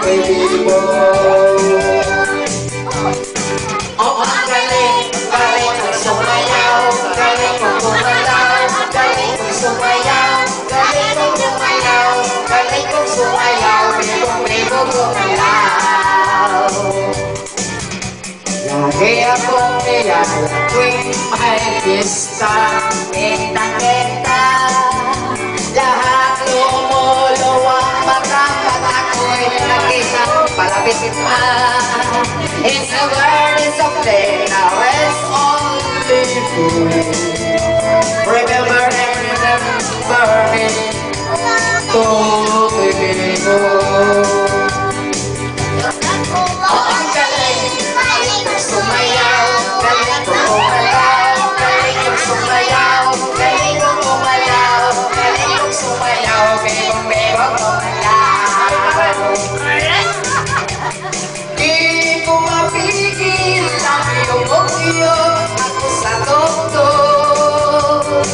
ako'y bibo. Oh, ang galing, galing kong sumayaw, galing kong gumalaw, galing kong sumayaw, galing kong gumalaw, galing kong sumayaw, bibo gumalaw. Lagi akong niyala tuwing may pista, kita-kita, lahat lumuluwang mata pag ako'y nakitang palapit pa. It's a word, it's a play, now it's only free. Remember and remember me, to be sumayaw, galing kong gumalaw, galing kong sumayaw, galing kong gumalaw, galing kong sumayaw, bibong gumalaw. Di ko mapigil ang iyong bugyo, ako sa tokto,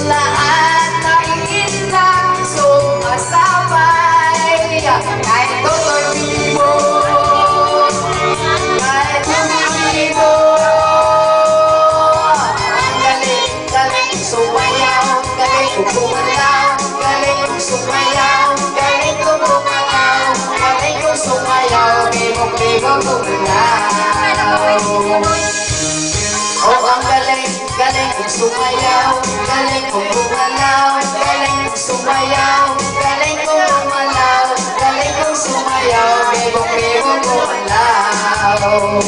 lahat nakikita, sumasabay, kahit toto'y bibo. Gumalaw, galing kong sumayaw, galing kong gumalaw, galing kong sumayaw, bibong gumalaw. Oh, ang galing, galing kong sumayaw, galing kong gumalaw, galing kong sumayaw, galing kong gumalaw, galing kong sumayaw, bibong gumalaw.